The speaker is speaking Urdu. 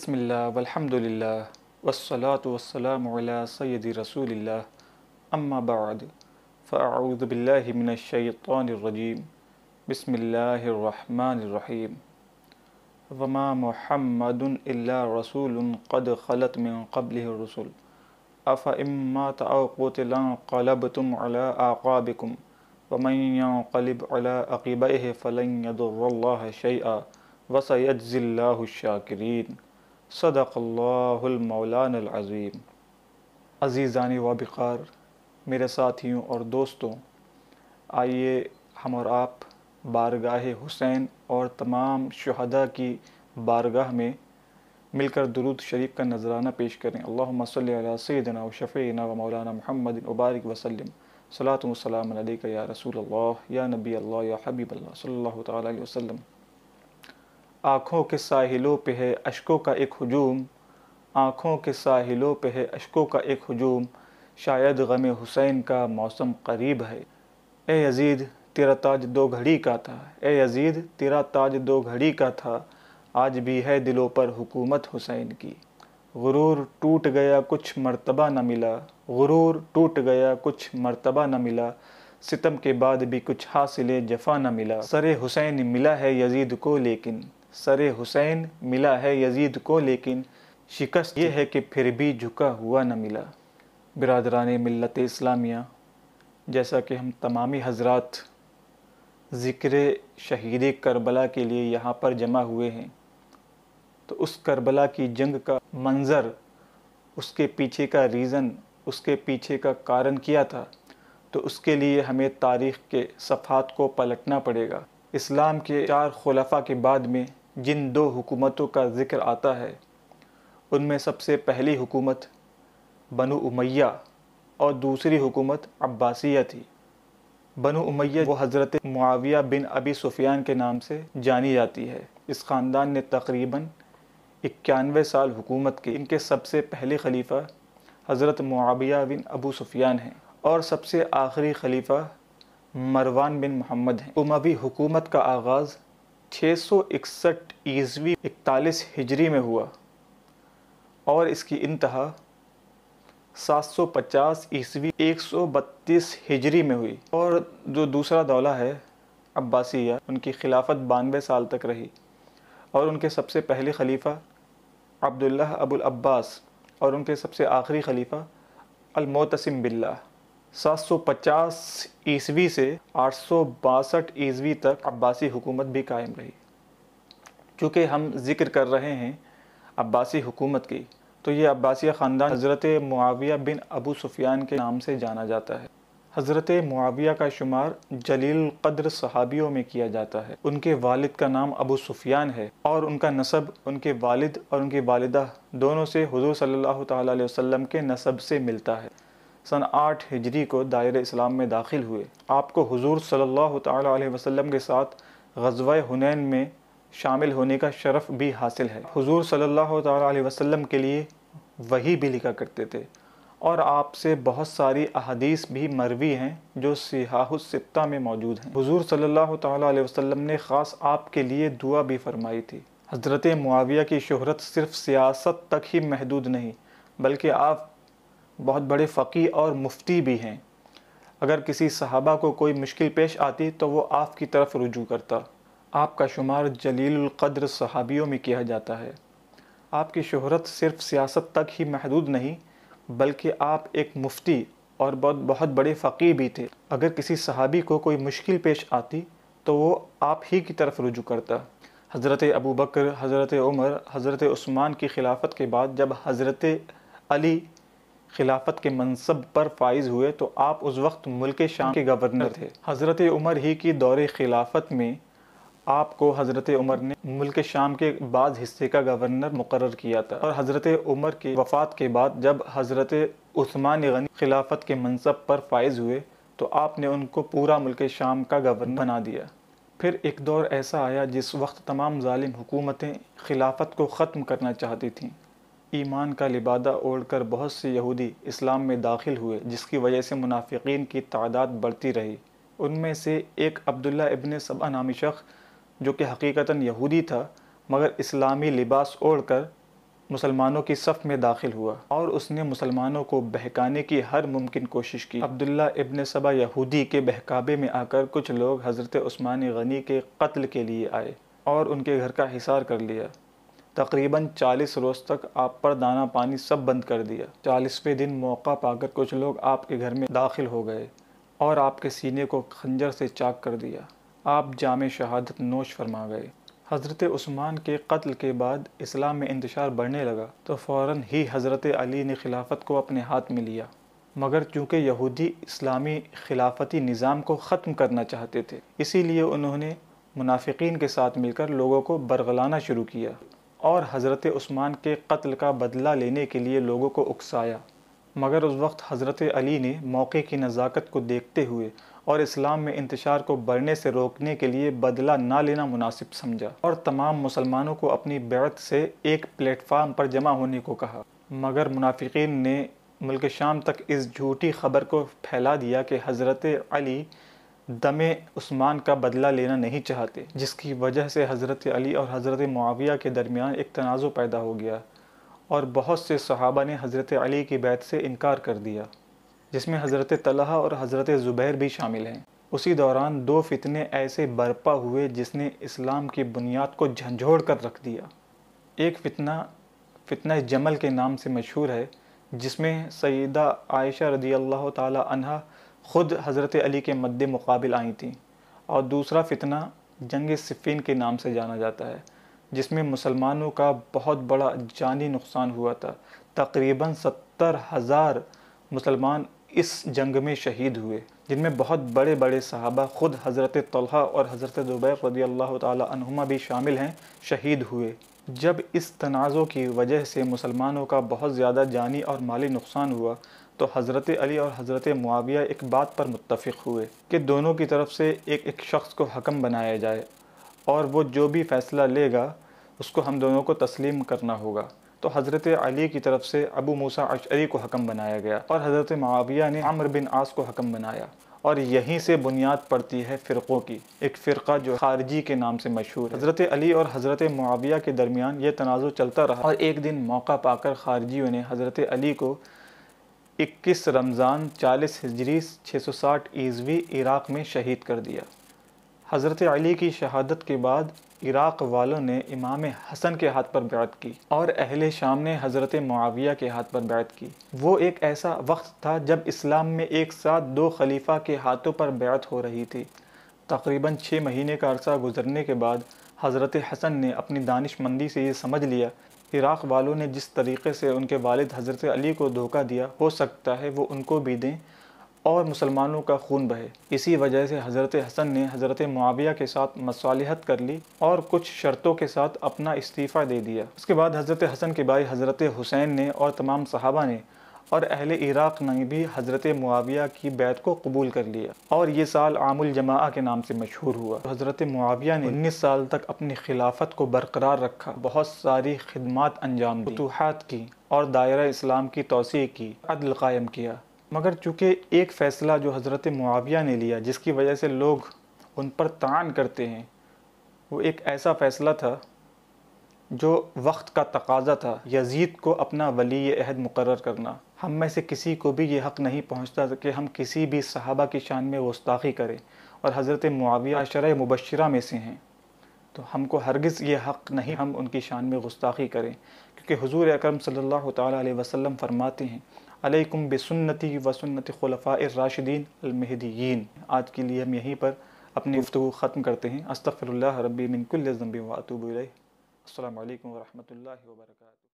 بسم اللہ والحمد للہ والصلاة والسلام علی سید رسول اللہ اما بعد فاعوذ باللہ من الشیطان الرجیم بسم اللہ الرحمن الرحیم وما محمد الا رسول قد خلت من قبلہ الرسل افإن مات أو قتل انقلبتم على أعقابكم ومن ينقلب على عقبيه فلن يضر الله شيئا وسيجزي الله الشاكرين صدق اللہ المولان العظیم۔ عزیزانی وابقار، میرے ساتھیوں اور دوستوں، آئیے ہم اور آپ بارگاہ حسین اور تمام شہداء کی بارگاہ میں مل کر درود شریف کا نذرانہ پیش کریں۔ اللہم صلی علی سیدنا و شفیعنا و مولانا محمد وبارک وسلم، صلاۃ و سلام علیک یا رسول اللہ یا نبی اللہ یا حبیب اللہ صلی اللہ تعالیٰ علیہ وسلم۔ آنکھوں کے ساحلوں پہ ہے اشکوں کا ایک ہجوم، آنکھوں کے ساحلوں پہ ہے اشکوں کا ایک ہجوم، شاید غم حسین کا موسم قریب ہے۔ اے یزید تیرا تاج دو گھڑی کا تھا، اے یزید تیرا تاج دو گھڑی کا تھا، آج بھی ہے دلوں پر حکومت حسین کی۔ غرور ٹوٹ گیا کچھ مرتبہ نہ ملا، غرور ٹوٹ گیا کچھ مرتبہ نہ ملا، ستم کے بعد بھی کچھ حاصل جفا نہ ملا۔ سر حسین ملا ہے یزید کو لیکن، سر حسین ملا ہے یزید کو لیکن، شکست یہ ہے کہ پھر بھی جھکا ہوا نہ ملا۔ برادران ملت اسلامیہ، جیسا کہ ہم تمامی حضرات ذکر شہید کربلا کے لیے یہاں پر جمع ہوئے ہیں، تو اس کربلا کی جنگ کا منظر، اس کے پیچھے کا ریزن، اس کے پیچھے کا کارن کیا تھا، تو اس کے لیے ہمیں تاریخ کے صفحات کو پلٹنا پڑے گا۔ اسلام کے 4 خلفاء کے بعد میں جن 2 حکومتوں کا ذکر آتا ہے، ان میں سب سے پہلی حکومت بنو امیہ اور دوسری حکومت عباسیہ تھی۔ بنو امیہ وہ حضرت معاویہ بن ابی سفیان کے نام سے جانی جاتی ہے۔ اس خاندان نے تقریباً 91 سال حکومت کی۔ ان کے سب سے پہلے خلیفہ حضرت معاویہ بن ابو سفیان ہیں اور سب سے آخری خلیفہ مروان بن محمد ہیں۔ اموی حکومت کا آغاز 661 عیسوی 41 ہجری میں ہوا اور اس کی انتہا 750 عیسوی 132 ہجری میں ہوئی۔ اور جو دوسرا دولہ ہے عباسیہ، ان کی خلافت 92 سال تک رہی اور ان کے سب سے پہلے خلیفہ عبداللہ ابو العباس اور ان کے سب سے آخری خلیفہ المعتصم باللہ۔ 750 عیسوی سے 862 عیسوی تک عباسی حکومت بھی قائم رہی۔ چونکہ ہم ذکر کر رہے ہیں عباسی حکومت کی، تو یہ عباسیہ خاندان حضرت معاویہ بن ابو سفیان کے نام سے جانا جاتا ہے۔ حضرت معاویہ کا شمار جلیل القدر صحابیوں میں کیا جاتا ہے۔ ان کے والد کا نام ابو سفیان ہے اور ان کا نسب ان کے والد اور ان کی والدہ دونوں سے حضور صلی اللہ تعالیٰ علیہ وسلم کے نسب سے ملتا ہے۔ سن 8 ہجری کو دائرہ اسلام میں داخل ہوئے۔ آپ کو حضور صلی اللہ تعالیٰ علیہ وسلم کے ساتھ غزوہ حنین میں شامل ہونے کا شرف بھی حاصل ہے۔ حضور صلی اللہ تعالیٰ علیہ وسلم کے لیے وحی بھی لکھا کرتے تھے اور آپ سے بہت ساری احادیث بھی مروی ہیں جو صحاح الستہ میں موجود ہیں۔ حضور صلی اللہ تعالیٰ علیہ وسلم نے خاص آپ کے لیے دعا بھی فرمائی تھی۔ حضرت معاویہ کی شہرت صرف سیاست تک ہی محدود نہیں، بلکہ آپ بہت بڑے فقیہ اور مفتی بھی ہیں۔ اگر کسی صحابہ کو کوئی مشکل پیش آتی تو وہ آپ کی طرف رجوع کرتا۔ آپ کا شمار جلیل القدر صحابیوں میں کیا جاتا ہے۔ آپ کی شہرت صرف سیاست تک ہی محدود نہیں، بلکہ آپ ایک مفتی اور بہت بڑے فقیہ بھی تھے۔ اگر کسی صحابی کو کوئی مشکل پیش آتی تو وہ آپ ہی کی طرف رجوع کرتا۔ حضرت ابو بکر، حضرت عمر، حضرت عثمان کی خلافت کے بعد جب حضرت علی خلافت کے منصب پر فائز ہوئے تو آپ اس وقت ملک شام کے گورنر تھے۔ حضرت عمر ہی کی دور خلافت میں آپ کو حضرت عمر نے ملک شام کے بعض حصے کا گورنر مقرر کیا تھا، اور حضرت عمر کی وفات کے بعد جب حضرت عثمان غنی خلافت کے منصب پر فائز ہوئے تو آپ نے ان کو پورا ملک شام کا گورنر بنا دیا۔ پھر ایک دور ایسا آیا جس وقت تمام ظالم حکومتیں خلافت کو ختم کرنا چاہتی تھیں۔ ایمان کا لبادہ اوڑھ کر بہت سے یہودی اسلام میں داخل ہوئے، جس کی وجہ سے منافقین کی تعداد بڑھتی رہی۔ ان میں سے ایک عبداللہ ابن سبا نامی شخص، جو کہ حقیقتاً یہودی تھا مگر اسلامی لباس اوڑھ کر مسلمانوں کی صف میں داخل ہوا اور اس نے مسلمانوں کو بہکانے کی ہر ممکن کوشش کی۔ عبداللہ ابن سبا یہودی کے بہکابے میں آ کر کچھ لوگ حضرت عثمان غنی کے قتل کے لیے آئے اور ان کے گھر کا حصار کر لیا۔ تقریباً 40 روز تک آپ پر دانہ پانی سب بند کر دیا۔ 40ویں دن موقع پا کر کچھ لوگ آپ کے گھر میں داخل ہو گئے اور آپ کے سینے کو خنجر سے چاک کر دیا۔ آپ جام شہادت نوش فرما گئے۔ حضرت عثمان کے قتل کے بعد اسلام میں انتشار بڑھنے لگا تو فوراً ہی حضرت علی نے خلافت کو اپنے ہاتھ میں لیا، مگر چونکہ یہودی اسلامی خلافتی نظام کو ختم کرنا چاہتے تھے، اسی لیے انہوں نے منافقین کے ساتھ مل کر لوگوں کو برگلانا شروع کیا اور حضرت عثمان کے قتل کا بدلہ لینے کے لیے لوگوں کو اکسایا۔ مگر اس وقت حضرت علی نے موقع کی نزاکت کو دیکھتے ہوئے اور اسلام میں انتشار کو بڑھنے سے روکنے کے لیے بدلہ نہ لینا مناسب سمجھا اور تمام مسلمانوں کو اپنی بیعت سے ایک پلیٹ فارم پر جمع ہونے کو کہا۔ مگر منافقین نے ملک شام تک اس جھوٹی خبر کو پھیلا دیا کہ حضرت علی دم عثمان کا بدلہ لینا نہیں چاہتے، جس کی وجہ سے حضرت علی اور حضرت معاویہ کے درمیان ایک تنازع پیدا ہو گیا اور بہت سے صحابہ نے حضرت علی کی بیعت سے انکار کر دیا، جس میں حضرت طلحہ اور حضرت زبیر بھی شامل ہیں۔ اسی دوران 2 فتنے ایسے برپا ہوئے جس نے اسلام کی بنیاد کو جھنجھوڑ کر رکھ دیا۔ ایک فتنہ جمل کے نام سے مشہور ہے، جس میں سیدہ عائشہ رضی اللہ تعالی عنہا خود حضرت علی کے مد مقابل آئی تھیں، اور دوسرا فتنہ جنگ صفین کے نام سے جانا جاتا ہے، جس میں مسلمانوں کا بہت بڑا جانی نقصان ہوا تھا۔ تقریباً 70,000 مسلمان اس جنگ میں شہید ہوئے، جن میں بہت بڑے بڑے صحابہ خود حضرت طلحہ اور حضرت زبیر رضی اللہ تعالی عنہما بھی شامل ہیں، شہید ہوئے۔ جب اس تنازع کی وجہ سے مسلمانوں کا بہت زیادہ جانی اور مالی نقصان ہوا تو حضرت علی اور حضرت معاویہ ایک بات پر متفق ہوئے کہ دونوں کی طرف سے ایک شخص کو حکم بنایا جائے اور وہ جو بھی فیصلہ لے گا اس کو ہم دونوں کو تسلیم کرنا ہوگا۔ تو حضرت علی کی طرف سے ابو موسیٰ اشعری کو حکم بنایا گیا اور حضرت معاویہ نے عمرو بن عاص کو حکم بنایا، اور یہیں سے بنیاد پڑتی ہے فرقوں کی۔ ایک فرقہ جو خارجی کے نام سے مشہور ہے۔ حضرت علی اور حضرت معاویہ کے درمیان یہ تنازع چلتا رہا اور ایک دن موقع پا کر خارجیوں نے حضرت علی کو 21 رمضان 40 ہجری 660 عیسوی عراق میں شہید کر دیا۔ حضرت علی کی شہادت کے بعد عراق والوں نے امام حسن کے ہاتھ پر بیعت کی اور اہل شام نے حضرت معاویہ کے ہاتھ پر بیعت کی۔ وہ ایک ایسا وقت تھا جب اسلام میں ایک ساتھ 2 خلیفہ کے ہاتھوں پر بیعت ہو رہی تھی۔ تقریباً 6 مہینے کا عرصہ گزرنے کے بعد حضرت حسن نے اپنی دانش مندی سے یہ سمجھ لیا عراق والوں نے جس طریقے سے ان کے والد حضرت علی کو دھوکہ دیا، ہو سکتا ہے وہ ان کو بھی دیں اور مسلمانوں کا خون بہے۔ اسی وجہ سے حضرت حسن نے حضرت معاویہ کے ساتھ مصالحت کر لی اور کچھ شرطوں کے ساتھ اپنا استعفیٰ دے دیا۔ اس کے بعد حضرت حسن کے بھائی حضرت حسین نے اور تمام صحابہ نے اور اہل عراق نے بھی حضرت معاویہ کی بیعت کو قبول کر لیا، اور یہ سال عام الجماعہ کے نام سے مشہور ہوا۔ حضرت معاویہ نے 19 سال تک اپنی خلافت کو برقرار رکھا، بہت ساری خدمات انجام دی، فتوحات کی اور دائرہ اسلام کی توسیع کی، عدل قائم کیا۔ مگر چونکہ ایک فیصلہ جو حضرت معاویہ نے لیا جس کی وجہ سے لوگ ان پر طعن کرتے ہیں، وہ ایک ایسا فیصلہ تھا جو وقت کا تقاضا تھا، یزید کو اپنا ولی عہد مقرر کرنا۔ ہم میں سے کسی کو بھی یہ حق نہیں پہنچتا کہ ہم کسی بھی صحابہ کی شان میں گستاخی کریں، اور حضرت معاویہ عشرہ مبشرہ میں سے ہیں، تو ہم کو ہرگز یہ حق نہیں ہم ان کی شان میں گستاخی کریں، کیونکہ حضور اکرم صلی اللہ تعالیٰ علیہ وسلم فرماتے ہیں علیکم بسنتی و سنت خلفاء الراشدین المہدیین۔ آج کے لیے ہم یہیں پر اپنی گفتگو ختم کرتے ہیں۔ استغفر اللہ ربی من کل ذنب و اتوب الیہ۔ السلام علیکم ورحمۃ اللہ وبرکاتہ۔